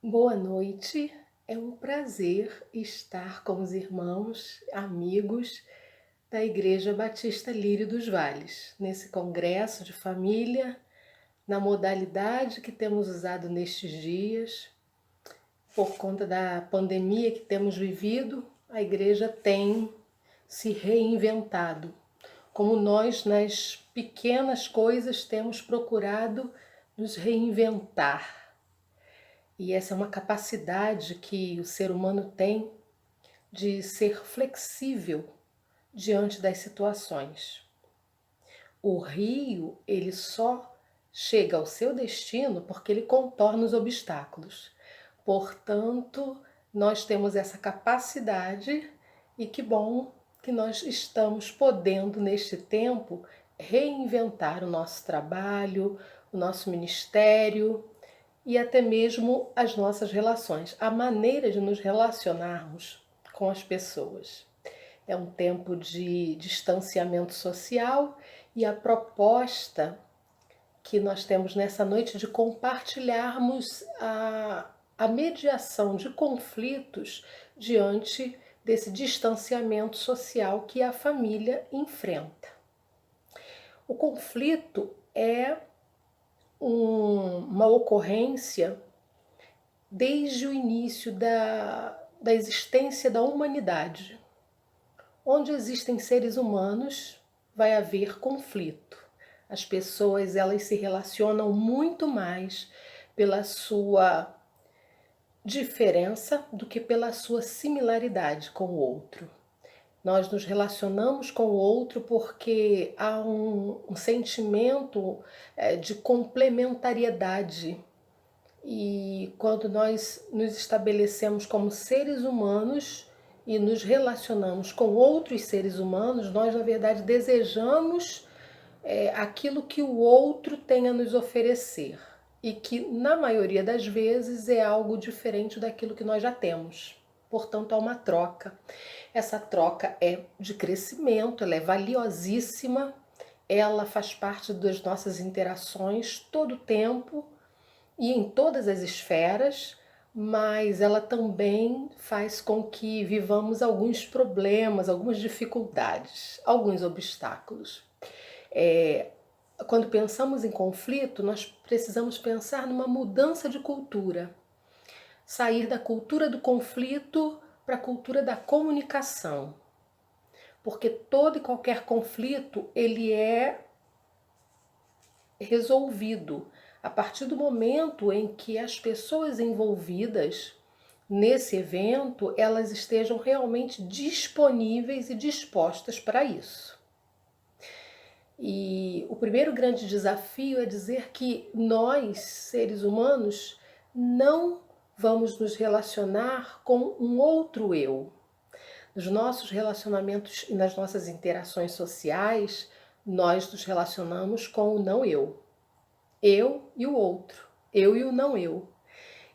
Boa noite, é um prazer estar com os irmãos, amigos da Igreja Batista Lírio dos Vales, nesse congresso de família, na modalidade que temos usado nestes dias. Por conta da pandemia que temos vivido, a igreja tem se reinventado, como nós nas pequenas coisas temos procurado nos reinventar. E essa é uma capacidade que o ser humano tem de ser flexível diante das situações. O rio, ele só chega ao seu destino porque ele contorna os obstáculos. Portanto, nós temos essa capacidade e que bom que nós estamos podendo, neste tempo, reinventar o nosso trabalho, o nosso ministério, e até mesmo as nossas relações, a maneira de nos relacionarmos com as pessoas. É um tempo de distanciamento social e a proposta que nós temos nessa noite de compartilharmos a mediação de conflitos diante desse distanciamento social que a família enfrenta. O conflito é uma ocorrência desde o início da existência da humanidade. Onde existem seres humanos, vai haver conflito. As pessoas, elas se relacionam muito mais pela sua diferença do que pela sua similaridade com o outro. Nós nos relacionamos com o outro porque há um sentimento de complementariedade. E quando nós nos estabelecemos como seres humanos e nos relacionamos com outros seres humanos, nós, na verdade, desejamos aquilo que o outro tem a nos oferecer. E que, na maioria das vezes, é algo diferente daquilo que nós já temos. Portanto, há uma troca. Essa troca é de crescimento, ela é valiosíssima, ela faz parte das nossas interações todo o tempo e em todas as esferas, mas ela também faz com que vivamos alguns problemas, algumas dificuldades, alguns obstáculos. Quando pensamos em conflito, nós precisamos pensar numa mudança de cultura, sair da cultura do conflito para a cultura da comunicação, porque todo e qualquer conflito ele é resolvido a partir do momento em que as pessoas envolvidas nesse evento elas estejam realmente disponíveis e dispostas para isso. E o primeiro grande desafio é dizer que nós, seres humanos, não vamos nos relacionar com um outro eu. Nos nossos relacionamentos e nas nossas interações sociais, nós nos relacionamos com o não eu. Eu e o outro, eu e o não eu.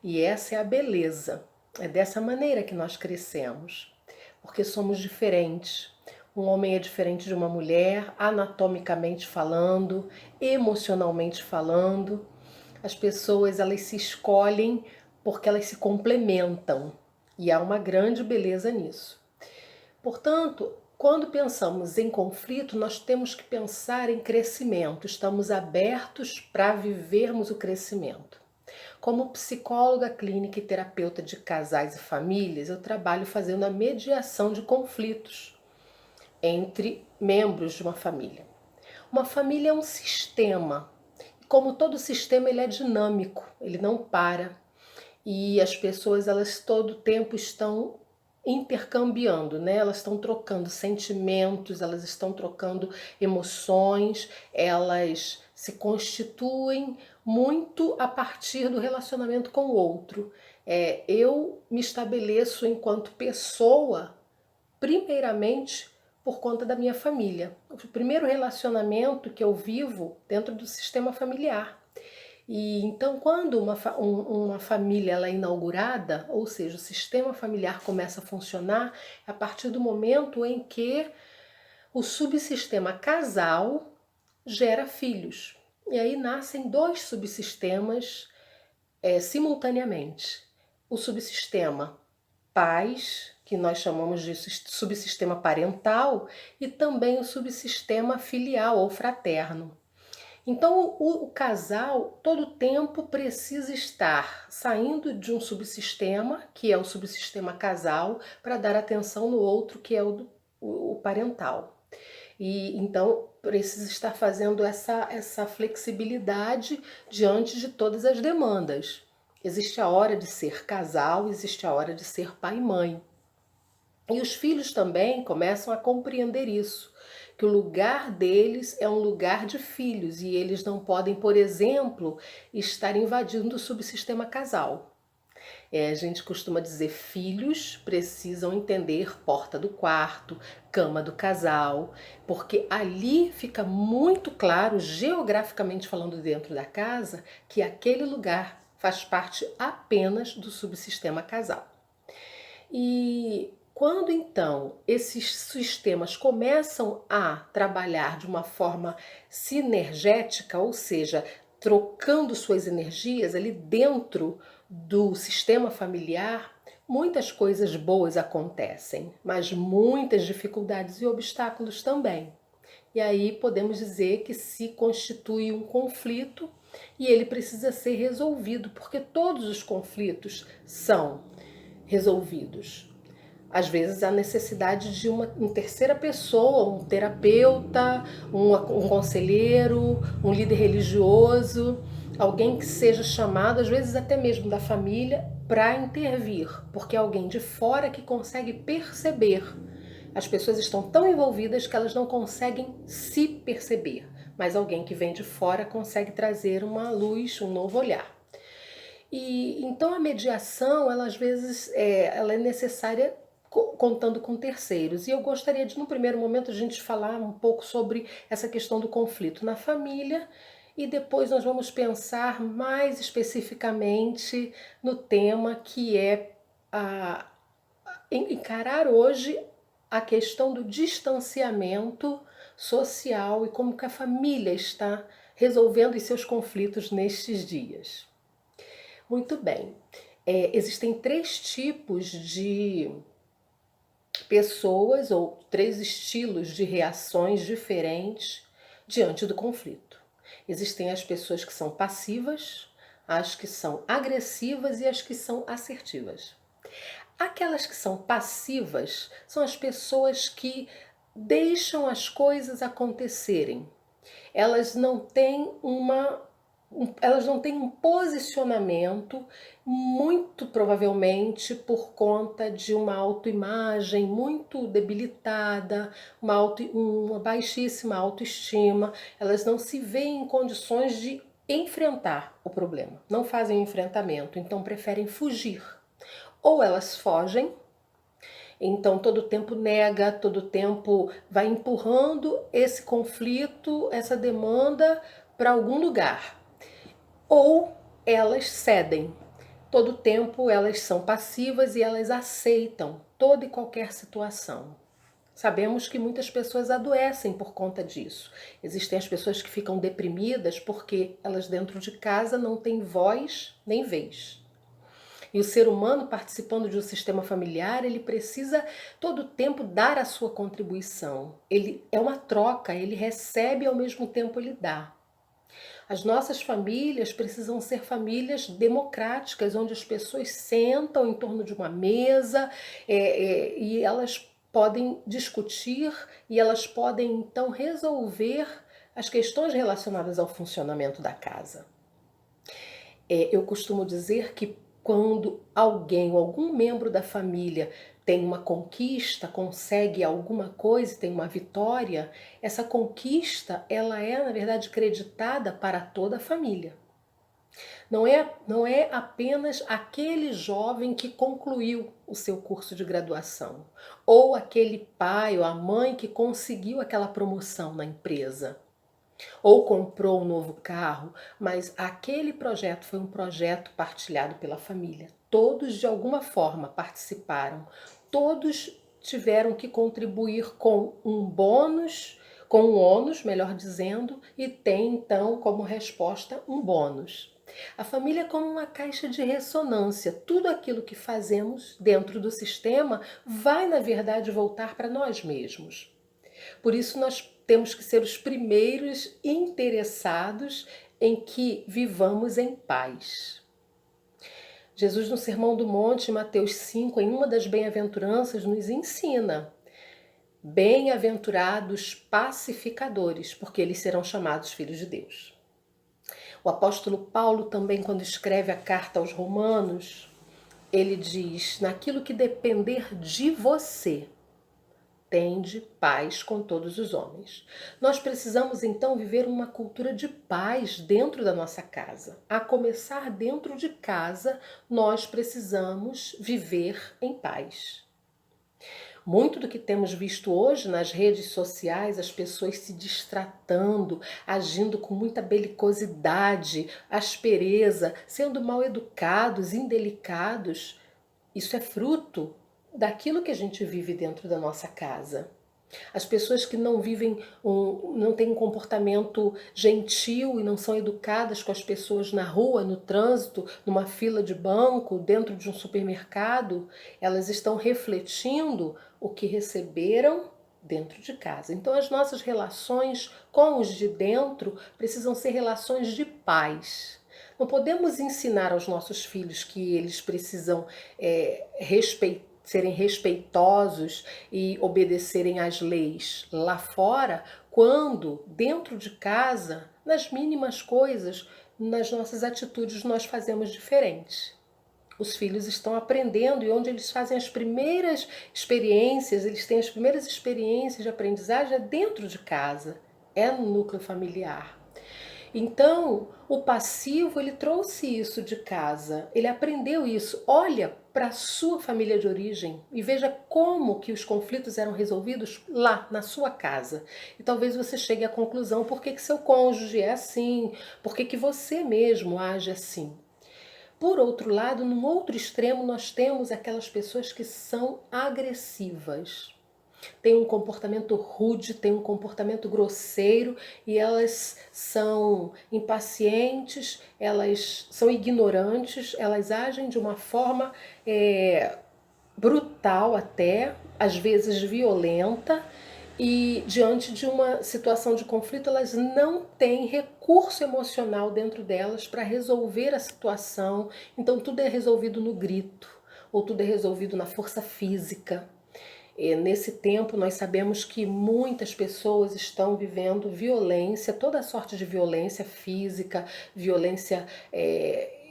E essa é a beleza. É dessa maneira que nós crescemos, porque somos diferentes. Um homem é diferente de uma mulher, anatomicamente falando, emocionalmente falando. As pessoas, elas se escolhem porque elas se complementam. E há uma grande beleza nisso. Portanto, quando pensamos em conflito, nós temos que pensar em crescimento. Estamos abertos para vivermos o crescimento. Como psicóloga clínica e terapeuta de casais e famílias, eu trabalho fazendo a mediação de conflitos entre membros de uma família. Uma família é um sistema. Como todo sistema, ele é dinâmico, ele não para. E as pessoas, elas todo tempo estão intercambiando, né? Elas estão trocando sentimentos, elas estão trocando emoções, elas se constituem muito a partir do relacionamento com o outro. Eu me estabeleço enquanto pessoa, primeiramente, por conta da minha família. O primeiro relacionamento que eu vivo dentro do sistema familiar. E então, quando uma família ela é inaugurada, ou seja, o sistema familiar começa a funcionar a partir do momento em que o subsistema casal gera filhos. E aí nascem dois subsistemas simultaneamente. o subsistema pais, que nós chamamos de subsistema parental, e também o subsistema filial ou fraterno. Então, o casal, todo tempo, precisa estar saindo de um subsistema, que é o subsistema casal, para dar atenção no outro, que é o parental. E então precisa estar fazendo essa flexibilidade diante de todas as demandas. Existe a hora de ser casal, existe a hora de ser pai e mãe. E os filhos também começam a compreender isso, que o lugar deles é um lugar de filhos e eles não podem, por exemplo, estar invadindo o subsistema casal. A gente costuma dizer filhos precisam entender porta do quarto, cama do casal, porque ali fica muito claro, geograficamente falando dentro da casa, que aquele lugar faz parte apenas do subsistema casal. E quando então esses sistemas começam a trabalhar de uma forma sinergética, ou seja, trocando suas energias ali dentro do sistema familiar, muitas coisas boas acontecem, mas muitas dificuldades e obstáculos também. E aí podemos dizer que se constitui um conflito e ele precisa ser resolvido, porque todos os conflitos são resolvidos. Às vezes há necessidade de uma terceira pessoa, um terapeuta, um conselheiro, um líder religioso, alguém que seja chamado, às vezes até mesmo da família, para intervir, porque é alguém de fora que consegue perceber. As pessoas estão tão envolvidas que elas não conseguem se perceber, mas alguém que vem de fora consegue trazer uma luz, um novo olhar. E então a mediação, ela às vezes ela é necessária contando com terceiros. E eu gostaria de, no primeiro momento, a gente falar um pouco sobre essa questão do conflito na família e depois nós vamos pensar mais especificamente no tema que é encarar hoje a questão do distanciamento social e como que a família está resolvendo os seus conflitos nestes dias. Muito bem. Existem 3 tipos de pessoas ou 3 estilos de reações diferentes diante do conflito. Existem as pessoas que são passivas, as que são agressivas e as que são assertivas. Aquelas que são passivas são as pessoas que deixam as coisas acontecerem. Elas não têm um posicionamento, muito provavelmente por conta de uma autoimagem muito debilitada, uma baixíssima autoestima. Elas não se veem em condições de enfrentar o problema, não fazem o enfrentamento, então preferem fugir. Ou elas fogem, então todo tempo nega, todo tempo vai empurrando esse conflito, essa demanda para algum lugar. Ou elas cedem. Todo tempo elas são passivas e elas aceitam toda e qualquer situação. Sabemos que muitas pessoas adoecem por conta disso. Existem as pessoas que ficam deprimidas porque elas dentro de casa não têm voz nem vez. E o ser humano, participando de um sistema familiar, ele precisa todo o tempo dar a sua contribuição. Ele é uma troca, ele recebe e ao mesmo tempo ele dá. As nossas famílias precisam ser famílias democráticas, onde as pessoas sentam em torno de uma mesa e elas podem discutir e elas podem então resolver as questões relacionadas ao funcionamento da casa. Eu costumo dizer que quando alguém ou algum membro da família tem uma conquista, consegue alguma coisa, tem uma vitória, essa conquista ela é, na verdade, creditada para toda a família. Não é apenas aquele jovem que concluiu o seu curso de graduação, ou aquele pai ou a mãe que conseguiu aquela promoção na empresa, ou comprou um novo carro, mas aquele projeto foi um projeto partilhado pela família. Todos de alguma forma participaram, todos tiveram que contribuir com um bônus, com um ônus, melhor dizendo, e tem então como resposta um bônus. A família é como uma caixa de ressonância. Tudo aquilo que fazemos dentro do sistema vai, na verdade, voltar para nós mesmos. Por isso, nós temos que ser os primeiros interessados em que vivamos em paz. Jesus, no Sermão do Monte, Mateus 5, em uma das bem-aventuranças, nos ensina: bem-aventurados pacificadores, porque eles serão chamados filhos de Deus. O apóstolo Paulo também, quando escreve a carta aos Romanos, ele diz: naquilo que depender de você, tende paz com todos os homens. Nós precisamos então viver uma cultura de paz dentro da nossa casa. A começar dentro de casa, nós precisamos viver em paz. Muito do que temos visto hoje nas redes sociais, as pessoas se distratando, agindo com muita belicosidade, aspereza, sendo mal educados, indelicados, isso é fruto daquilo que a gente vive dentro da nossa casa. As pessoas que não vivem, não têm um comportamento gentil e não são educadas com as pessoas na rua, no trânsito, numa fila de banco, dentro de um supermercado, elas estão refletindo o que receberam dentro de casa. Então as nossas relações com os de dentro precisam ser relações de paz. Não podemos ensinar aos nossos filhos que eles precisam serem respeitosos e obedecerem às leis lá fora, quando dentro de casa, nas mínimas coisas, nas nossas atitudes nós fazemos diferente. Os filhos estão aprendendo e onde eles fazem as primeiras experiências, eles têm as primeiras experiências de aprendizagem é dentro de casa, é no núcleo familiar. Então, o passivo, ele trouxe isso de casa, ele aprendeu isso. Olha para a sua família de origem e veja como que os conflitos eram resolvidos lá, na sua casa. E talvez você chegue à conclusão por que seu cônjuge é assim, por que você mesmo age assim. Por outro lado, num outro extremo, nós temos aquelas pessoas que são agressivas. Tem um comportamento rude, tem um comportamento grosseiro e elas são impacientes, elas são ignorantes, elas agem de uma forma brutal até, às vezes violenta, e diante de uma situação de conflito elas não têm recurso emocional dentro delas para resolver a situação, então tudo é resolvido no grito, ou tudo é resolvido na força física. Nesse tempo, nós sabemos que muitas pessoas estão vivendo violência, toda sorte de violência física, violência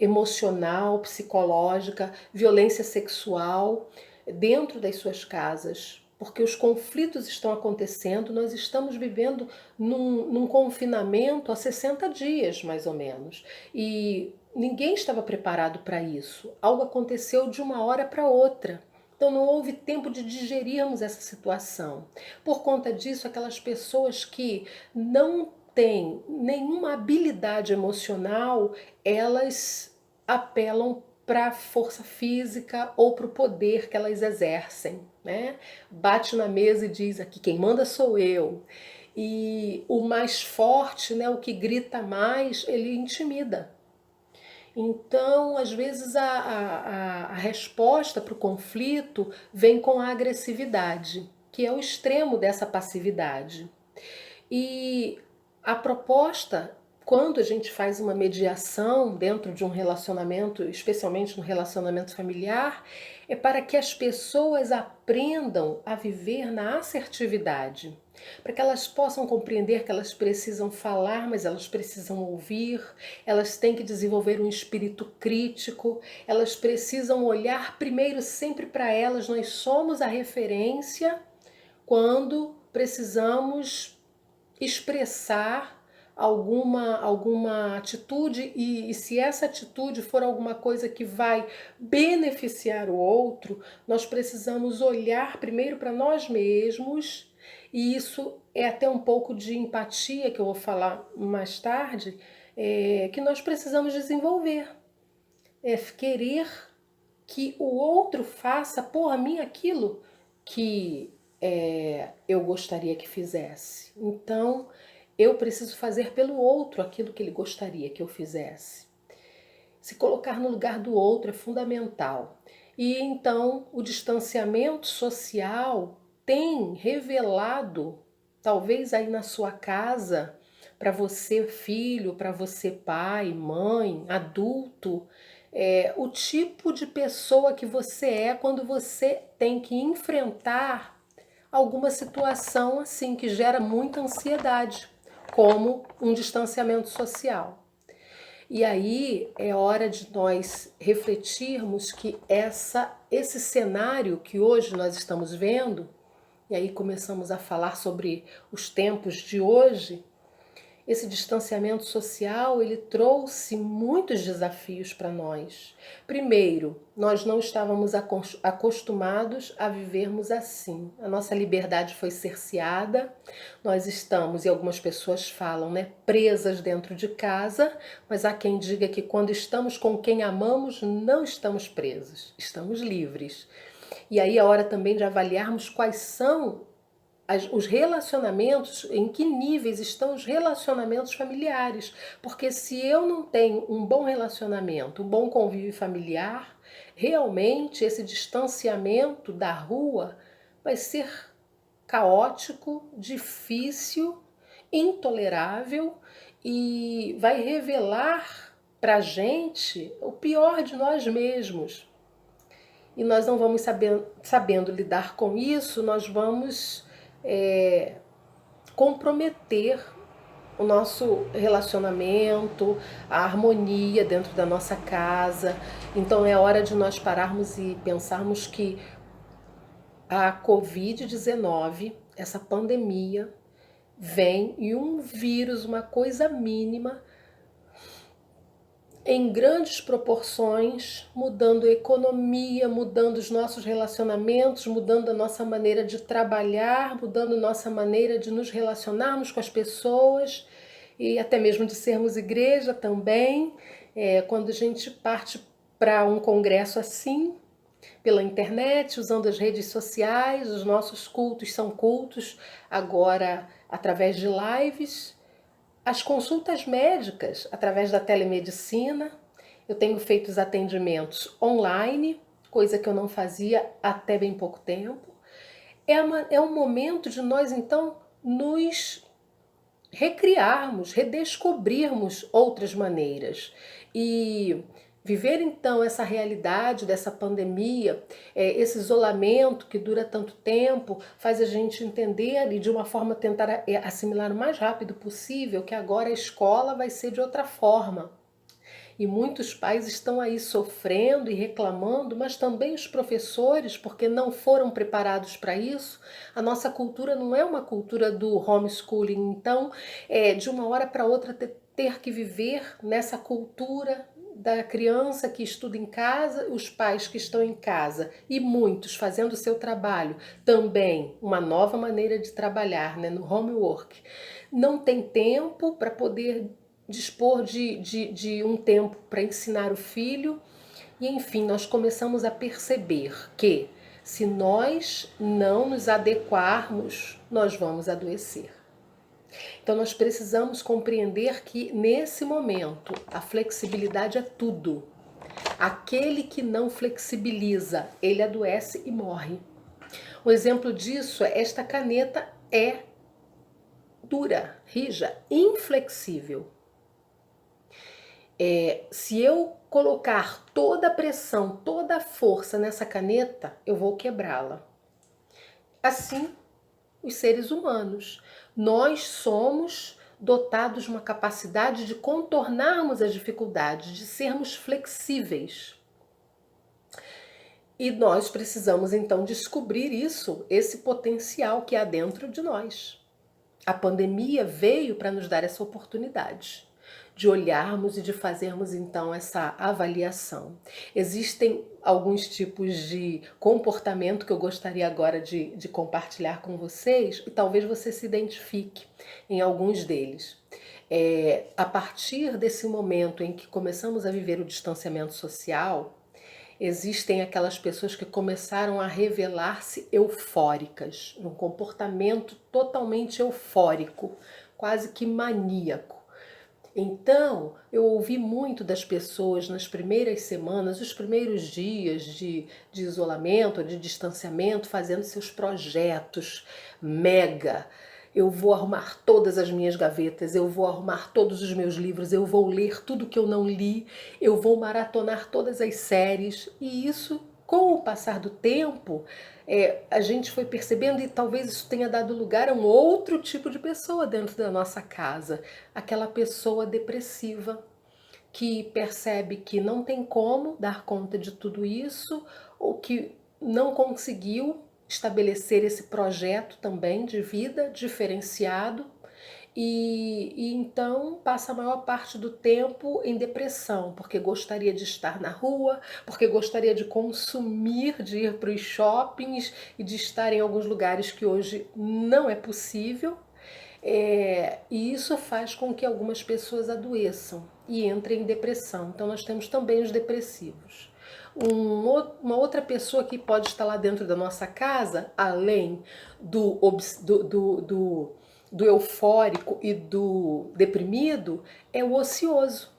emocional, psicológica, violência sexual dentro das suas casas. Porque os conflitos estão acontecendo, nós estamos vivendo num confinamento há 60 dias, mais ou menos. E ninguém estava preparado para isso. Algo aconteceu de uma hora para outra. Então não houve tempo de digerirmos essa situação. Por conta disso, aquelas pessoas que não têm nenhuma habilidade emocional, elas apelam para a força física ou para o poder que elas exercem, né? Bate na mesa e diz: aqui quem manda sou eu. E o mais forte, né, o que grita mais, ele intimida. Então, às vezes, a resposta para o conflito vem com a agressividade, que é o extremo dessa passividade. E a proposta, quando a gente faz uma mediação dentro de um relacionamento, especialmente no relacionamento familiar, é para que as pessoas aprendam a viver na assertividade, para que elas possam compreender que elas precisam falar, mas elas precisam ouvir, elas têm que desenvolver um espírito crítico, elas precisam olhar primeiro sempre para elas, nós somos a referência quando precisamos expressar alguma atitude e se essa atitude for alguma coisa que vai beneficiar o outro, nós precisamos olhar primeiro para nós mesmos, e isso é até um pouco de empatia que eu vou falar mais tarde, que nós precisamos desenvolver. É querer que o outro faça por mim aquilo que eu gostaria que fizesse. Então, eu preciso fazer pelo outro aquilo que ele gostaria que eu fizesse. Se colocar no lugar do outro é fundamental. E então o distanciamento social tem revelado, talvez aí na sua casa, para você filho, para você pai, mãe, adulto, o tipo de pessoa que você é quando você tem que enfrentar alguma situação assim que gera muita ansiedade, como um distanciamento social. E aí é hora de nós refletirmos que esse cenário que hoje nós estamos vendo, e aí começamos a falar sobre os tempos de hoje, esse distanciamento social, ele trouxe muitos desafios para nós. Primeiro, nós não estávamos acostumados a vivermos assim. A nossa liberdade foi cerceada. Nós estamos, e algumas pessoas falam, né, presas dentro de casa, mas há quem diga que quando estamos com quem amamos, não estamos presos, estamos livres. E aí é hora também de avaliarmos quais são os relacionamentos, em que níveis estão os relacionamentos familiares. Porque se eu não tenho um bom relacionamento, um bom convívio familiar, realmente esse distanciamento da rua vai ser caótico, difícil, intolerável e vai revelar para a gente o pior de nós mesmos. E nós não vamos sabendo lidar com isso, nós vamos comprometer o nosso relacionamento, a harmonia dentro da nossa casa. Então é hora de nós pararmos e pensarmos que a Covid-19, essa pandemia, vem e um vírus, uma coisa mínima, em grandes proporções, mudando a economia, mudando os nossos relacionamentos, mudando a nossa maneira de trabalhar, mudando a nossa maneira de nos relacionarmos com as pessoas e até mesmo de sermos igreja também. Quando a gente parte para um congresso assim, pela internet, usando as redes sociais, os nossos cultos são cultos agora através de lives. As consultas médicas, através da telemedicina, eu tenho feito os atendimentos online, coisa que eu não fazia até bem pouco tempo. É um momento de nós, então, nos recriarmos, redescobrirmos outras maneiras. E viver, então, essa realidade dessa pandemia, esse isolamento que dura tanto tempo, faz a gente entender e de uma forma tentar assimilar o mais rápido possível que agora a escola vai ser de outra forma. E muitos pais estão aí sofrendo e reclamando, mas também os professores, porque não foram preparados para isso. A nossa cultura não é uma cultura do homeschooling, então, de uma hora para outra ter que viver nessa cultura da criança que estuda em casa, os pais que estão em casa e muitos fazendo o seu trabalho, também uma nova maneira de trabalhar, né, no homework. Não tem tempo para poder dispor de um tempo para ensinar o filho e, enfim, nós começamos a perceber que se nós não nos adequarmos, nós vamos adoecer. Então nós precisamos compreender que nesse momento a flexibilidade é tudo. Aquele que não flexibiliza, ele adoece e morre. Um exemplo disso é esta caneta é dura, rija, inflexível. Se eu colocar toda a pressão, toda a força nessa caneta, eu vou quebrá-la. Assim, os seres humanos. Nós somos dotados de uma capacidade de contornarmos as dificuldades, de sermos flexíveis. E nós precisamos então descobrir isso, esse potencial que há dentro de nós. A pandemia veio para nos dar essa oportunidade de olharmos e de fazermos então essa avaliação. Existem alguns tipos de comportamento que eu gostaria agora de compartilhar com vocês e talvez você se identifique em alguns deles. A partir desse momento em que começamos a viver o distanciamento social, existem aquelas pessoas que começaram a revelar-se eufóricas, um comportamento totalmente eufórico, quase que maníaco. Então, eu ouvi muito das pessoas nas primeiras semanas, os primeiros dias de isolamento, de distanciamento, fazendo seus projetos mega. Eu vou arrumar todas as minhas gavetas, eu vou arrumar todos os meus livros, eu vou ler tudo que eu não li, eu vou maratonar todas as séries. E isso, com o passar do tempo, a gente foi percebendo, e talvez isso tenha dado lugar a um outro tipo de pessoa dentro da nossa casa, aquela pessoa depressiva que percebe que não tem como dar conta de tudo isso, ou que não conseguiu estabelecer esse projeto também de vida diferenciado, e então passa a maior parte do tempo em depressão, porque gostaria de estar na rua, porque gostaria de consumir, de ir para os shoppings e de estar em alguns lugares que hoje não é possível. E isso faz com que algumas pessoas adoeçam e entrem em depressão. Então nós temos também os depressivos. Uma outra pessoa que pode estar lá dentro da nossa casa, além do eufórico e do deprimido, é o ocioso.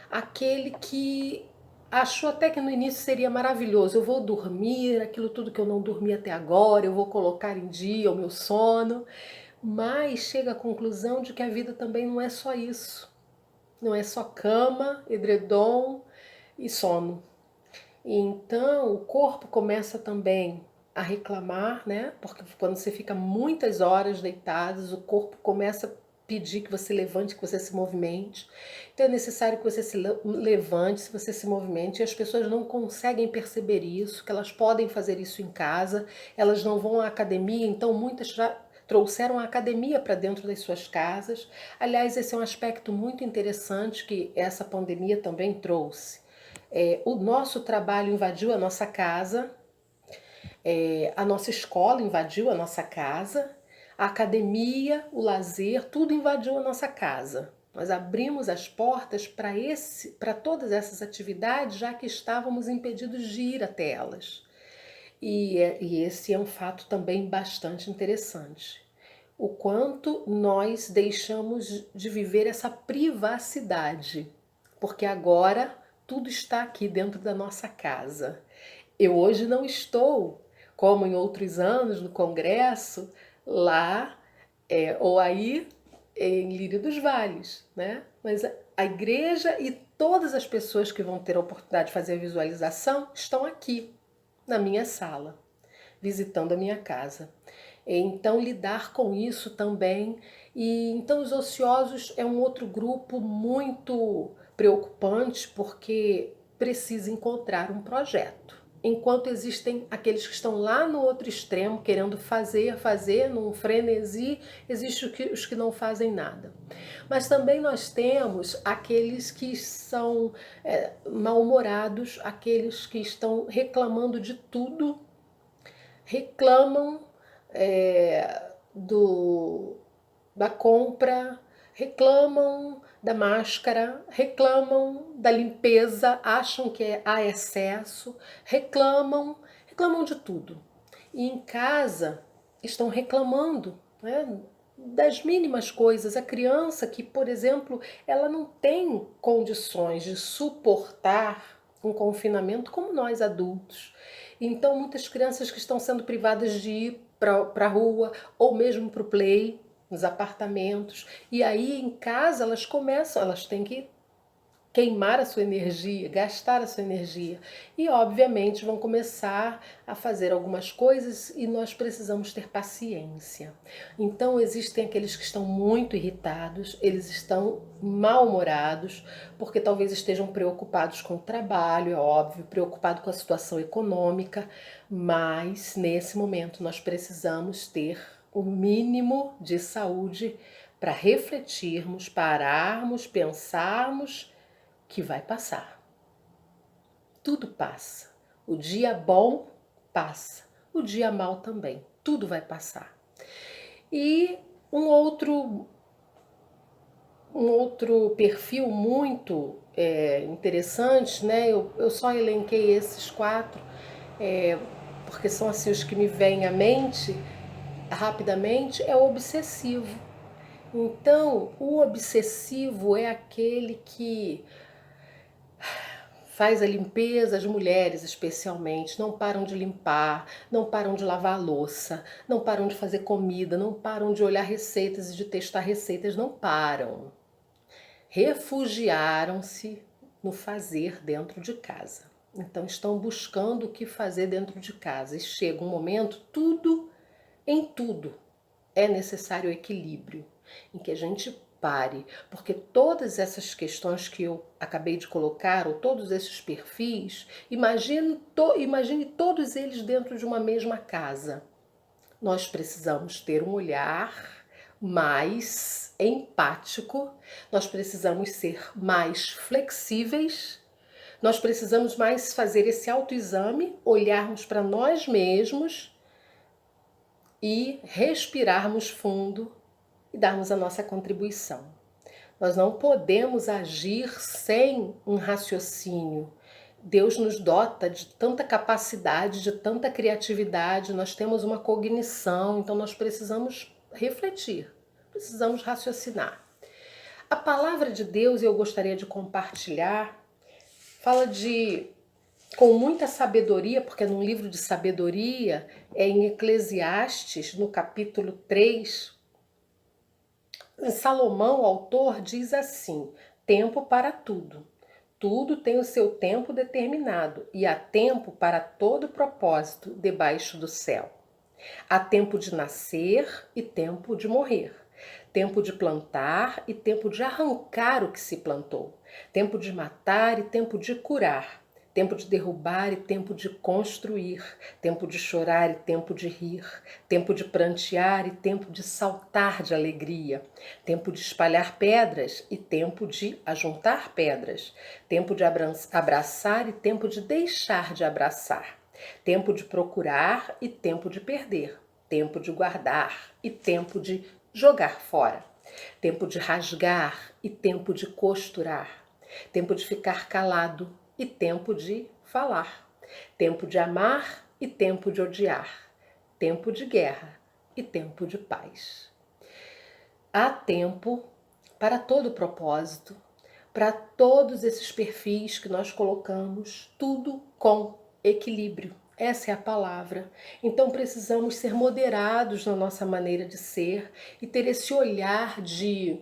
Aquele que achou até que no início seria maravilhoso. Eu vou dormir, aquilo tudo que eu não dormi até agora, eu vou colocar em dia o meu sono. Mas chega à conclusão de que a vida também não é só isso. Não é só cama, edredom e sono. E então o corpo começa também a reclamar, né? Porque quando você fica muitas horas deitados, o corpo começa a pedir que você levante, que você se movimente. Então é necessário que você se levante, que você se movimente. E as pessoas não conseguem perceber isso, que elas podem fazer isso em casa. Elas não vão à academia, então muitas já trouxeram a academia para dentro das suas casas. Aliás, esse é um aspecto muito interessante que essa pandemia também trouxe. O nosso trabalho invadiu a nossa casa, a nossa escola invadiu a nossa casa, a academia, o lazer, tudo invadiu a nossa casa. Nós abrimos as portas para todas essas atividades, já que estávamos impedidos de ir até elas. E esse é um fato também bastante interessante. O quanto nós deixamos de viver essa privacidade, porque agora tudo está aqui dentro da nossa casa. Eu hoje não estou, como em outros anos, no Congresso, lá ou aí em Lírio dos Vales, né? Mas a igreja e todas as pessoas que vão ter a oportunidade de fazer a visualização estão aqui, na minha sala, visitando a minha casa. Então lidar com isso também. E então os ociosos é um outro grupo muito preocupante, porque precisa encontrar um projeto. Enquanto existem aqueles que estão lá no outro extremo, querendo fazer num frenesi, existem os que não fazem nada. Mas também nós temos aqueles que são mal-humorados, aqueles que estão reclamando de tudo, reclamam da compra, reclamam da máscara, reclamam da limpeza, acham que há excesso, reclamam de tudo. E em casa estão reclamando, né, das mínimas coisas. A criança que, por exemplo, ela não tem condições de suportar um confinamento como nós adultos. Então muitas crianças que estão sendo privadas de ir para a rua ou mesmo para o play, nos apartamentos, e aí em casa elas têm que queimar a sua energia, gastar a sua energia, e obviamente vão começar a fazer algumas coisas e nós precisamos ter paciência. Então existem aqueles que estão muito irritados, eles estão mal-humorados, porque talvez estejam preocupados com o trabalho, é óbvio, preocupados com a situação econômica, mas nesse momento nós precisamos ter o mínimo de saúde para refletirmos, pararmos, pensarmos que vai passar. Tudo passa. O dia bom passa. O dia mal também. Tudo vai passar. E um outro perfil muito interessante, né? Eu só elenquei esses 4, porque são assim os que me vêm à mente rapidamente, é o obsessivo. Então, o obsessivo é aquele que faz a limpeza, as mulheres especialmente, não param de limpar, não param de lavar a louça, não param de fazer comida, não param de olhar receitas e de testar receitas, não param. Refugiaram-se no fazer dentro de casa. Então estão buscando o que fazer dentro de casa. E chega um momento, em tudo, é necessário equilíbrio, em que a gente pare, porque todas essas questões que eu acabei de colocar, ou todos esses perfis, imagine todos eles dentro de uma mesma casa. Nós precisamos ter um olhar mais empático, nós precisamos ser mais flexíveis, nós precisamos mais fazer esse autoexame, olharmos para nós mesmos e respirarmos fundo e darmos a nossa contribuição. Nós não podemos agir sem um raciocínio. Deus nos dota de tanta capacidade, de tanta criatividade, nós temos uma cognição, então nós precisamos refletir, precisamos raciocinar. A palavra de Deus, eu gostaria de compartilhar, fala com muita sabedoria, porque num livro de sabedoria, em Eclesiastes, no capítulo 3, Salomão, o autor, diz assim: tempo para tudo. Tudo tem o seu tempo determinado, e há tempo para todo propósito debaixo do céu. Há tempo de nascer e tempo de morrer. Tempo de plantar e tempo de arrancar o que se plantou. Tempo de matar e tempo de curar. Tempo de derrubar e tempo de construir. Tempo de chorar e tempo de rir. Tempo de prantear e tempo de saltar de alegria. Tempo de espalhar pedras e tempo de ajuntar pedras. Tempo de abraçar e tempo de deixar de abraçar. Tempo de procurar e tempo de perder. Tempo de guardar e tempo de jogar fora. Tempo de rasgar e tempo de costurar. Tempo de ficar calado e tempo de falar. Tempo de amar e tempo de odiar. Tempo de guerra e tempo de paz. Há tempo para todo propósito, para todos esses perfis que nós colocamos, tudo com equilíbrio. Essa é a palavra. Então precisamos ser moderados na nossa maneira de ser e ter esse olhar de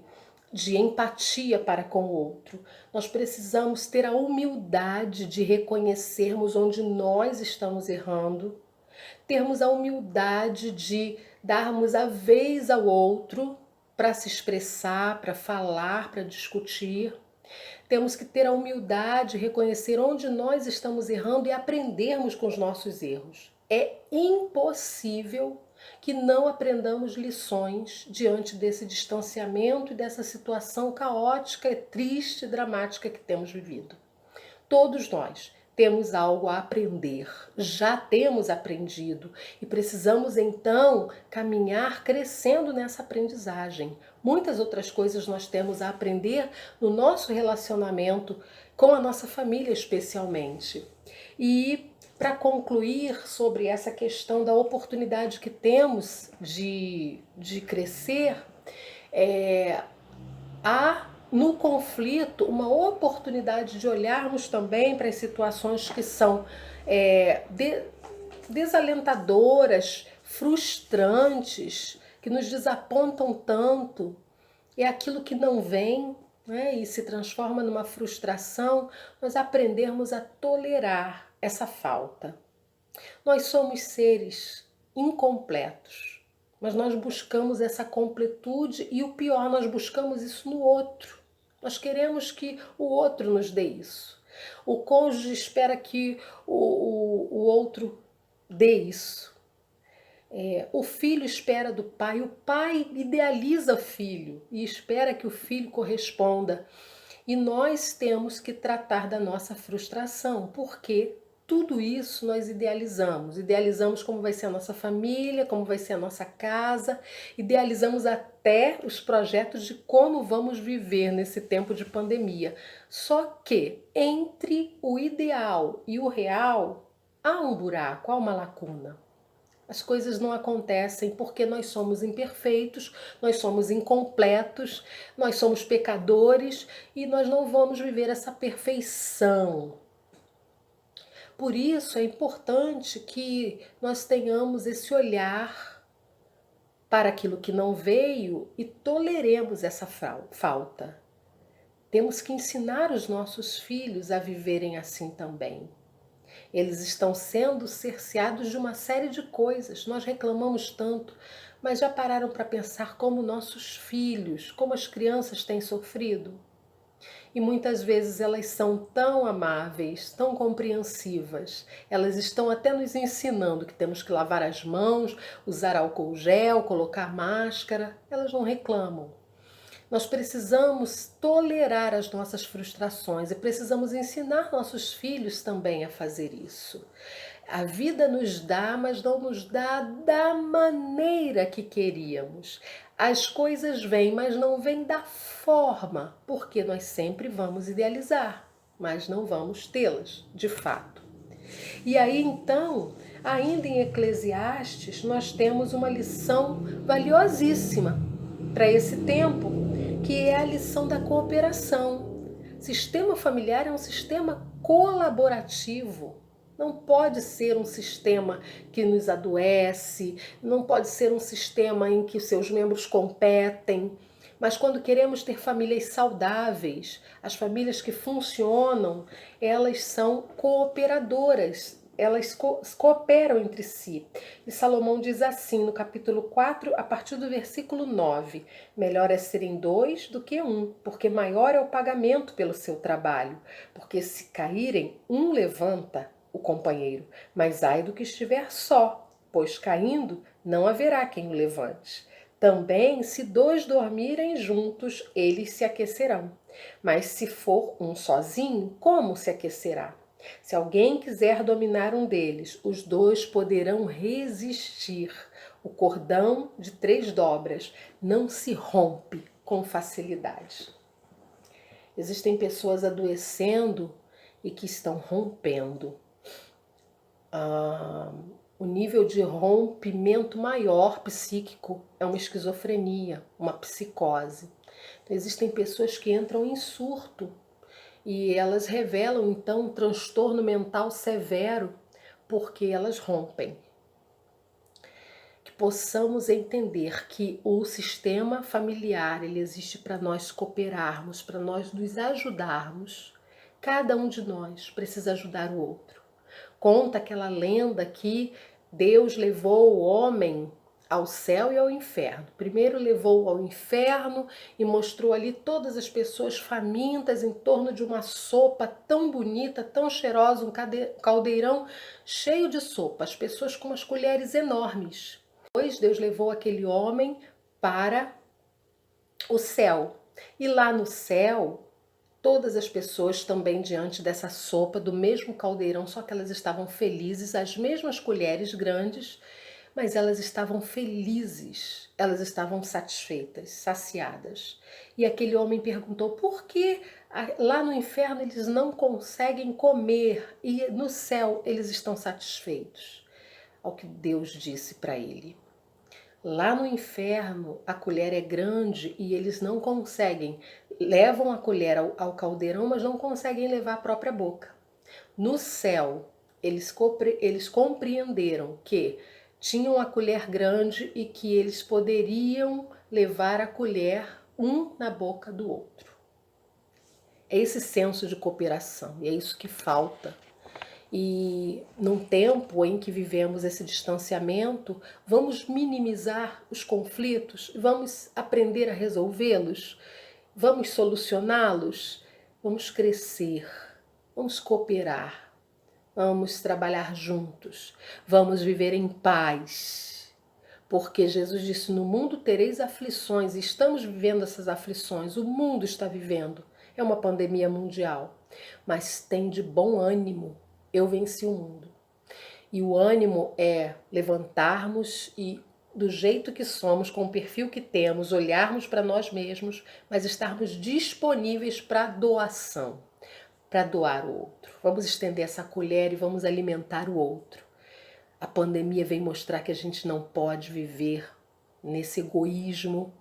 empatia para com o outro. Nós precisamos ter a humildade de reconhecermos onde nós estamos errando, termos a humildade de darmos a vez ao outro para se expressar, para falar, para discutir. Temos que ter a humildade, reconhecer onde nós estamos errando e aprendermos com os nossos erros. É impossível que não aprendamos lições diante desse distanciamento e dessa situação caótica, triste e dramática que temos vivido. Todos nós temos algo a aprender, já temos aprendido e precisamos então caminhar crescendo nessa aprendizagem. Muitas outras coisas nós temos a aprender no nosso relacionamento com a nossa família especialmente. E para concluir sobre essa questão da oportunidade que temos de crescer, há no conflito uma oportunidade de olharmos também para as situações que são desalentadoras, frustrantes, que nos desapontam tanto. É aquilo que não vem, né, e se transforma numa frustração, nós aprendermos a tolerar essa falta. Nós somos seres incompletos, mas nós buscamos essa completude e o pior, nós buscamos isso no outro. Nós queremos que o outro nos dê isso. O cônjuge espera que o outro dê isso. O filho espera do pai, o pai idealiza o filho e espera que o filho corresponda. E nós temos que tratar da nossa frustração, porque tudo isso nós idealizamos. Idealizamos como vai ser a nossa família, como vai ser a nossa casa, idealizamos até os projetos de como vamos viver nesse tempo de pandemia. Só que entre o ideal e o real há um buraco, há uma lacuna. As coisas não acontecem porque nós somos imperfeitos, nós somos incompletos, nós somos pecadores e nós não vamos viver essa perfeição. Por isso é importante que nós tenhamos esse olhar para aquilo que não veio e toleremos essa falta. Temos que ensinar os nossos filhos a viverem assim também. Eles estão sendo cerceados de uma série de coisas. Nós reclamamos tanto, mas já pararam para pensar como nossos filhos, como as crianças têm sofrido? E muitas vezes elas são tão amáveis, tão compreensivas. Elas estão até nos ensinando que temos que lavar as mãos, usar álcool gel, colocar máscara. Elas não reclamam. Nós precisamos tolerar as nossas frustrações e precisamos ensinar nossos filhos também a fazer isso. A vida nos dá, mas não nos dá da maneira que queríamos. As coisas vêm, mas não vêm da forma, porque nós sempre vamos idealizar, mas não vamos tê-las, de fato. E aí então, ainda em Eclesiastes, nós temos uma lição valiosíssima para esse tempo, que é a lição da cooperação. Sistema familiar é um sistema colaborativo. Não pode ser um sistema que nos adoece, não pode ser um sistema em que os seus membros competem. Mas quando queremos ter famílias saudáveis, as famílias que funcionam, elas são cooperadoras, elas cooperam entre si. E Salomão diz assim no capítulo 4, a partir do versículo 9: melhor é serem dois do que um, porque maior é o pagamento pelo seu trabalho. Porque se caírem, um levanta o companheiro, mas ai do que estiver só, pois caindo não haverá quem o levante. Também, se dois dormirem juntos, eles se aquecerão. Mas se for um sozinho, como se aquecerá? Se alguém quiser dominar um deles, os dois poderão resistir. O cordão de 3 dobras não se rompe com facilidade. Existem pessoas adoecendo e que estão rompendo. O nível de rompimento maior psíquico é uma esquizofrenia, uma psicose. Então, existem pessoas que entram em surto e elas revelam então um transtorno mental severo porque elas rompem. Que possamos entender que o sistema familiar ele existe para nós cooperarmos, para nós nos ajudarmos. Cada um de nós precisa ajudar o outro. Conta aquela lenda que Deus levou o homem ao céu e ao inferno. Primeiro levou ao inferno e mostrou ali todas as pessoas famintas em torno de uma sopa tão bonita, tão cheirosa, um caldeirão cheio de sopa, as pessoas com umas colheres enormes. Depois Deus levou aquele homem para o céu. E lá no céu, todas as pessoas também diante dessa sopa, do mesmo caldeirão, só que elas estavam felizes, as mesmas colheres grandes, mas elas estavam felizes, elas estavam satisfeitas, saciadas. E aquele homem perguntou por que lá no inferno eles não conseguem comer e no céu eles estão satisfeitos. Ao que Deus disse para ele: lá no inferno a colher é grande e eles não conseguem, levam a colher ao caldeirão, mas não conseguem levar a própria boca. No céu, eles compreenderam que tinham a colher grande e que eles poderiam levar a colher um na boca do outro. É esse senso de cooperação e é isso que falta. E num tempo em que vivemos esse distanciamento, vamos minimizar os conflitos, vamos aprender a resolvê-los, vamos solucioná-los, vamos crescer, vamos cooperar, vamos trabalhar juntos, vamos viver em paz. Porque Jesus disse: no mundo tereis aflições, e estamos vivendo essas aflições, o mundo está vivendo, é uma pandemia mundial, mas tem de bom ânimo. Eu venci o mundo. E o ânimo é levantarmos e, do jeito que somos, com o perfil que temos, olharmos para nós mesmos, mas estarmos disponíveis para doação, para doar o outro. Vamos estender essa colher e vamos alimentar o outro. A pandemia vem mostrar que a gente não pode viver nesse egoísmo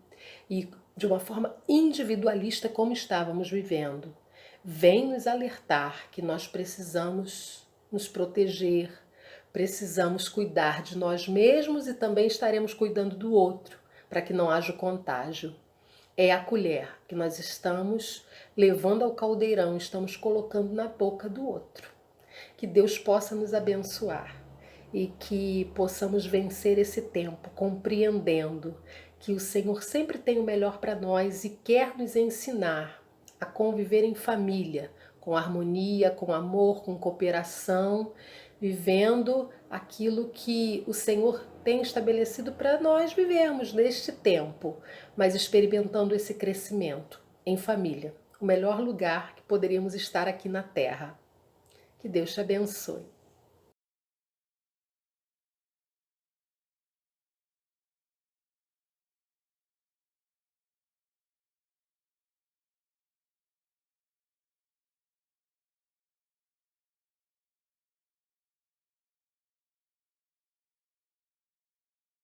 e de uma forma individualista como estávamos vivendo. Vem nos alertar que nós precisamos nos proteger, precisamos cuidar de nós mesmos e também estaremos cuidando do outro, para que não haja o contágio. É a colher que nós estamos levando ao caldeirão, estamos colocando na boca do outro. Que Deus possa nos abençoar e que possamos vencer esse tempo, compreendendo que o Senhor sempre tem o melhor para nós e quer nos ensinar a conviver em família, com harmonia, com amor, com cooperação, vivendo aquilo que o Senhor tem estabelecido para nós vivermos neste tempo, mas experimentando esse crescimento em família, o melhor lugar que poderíamos estar aqui na Terra. Que Deus te abençoe.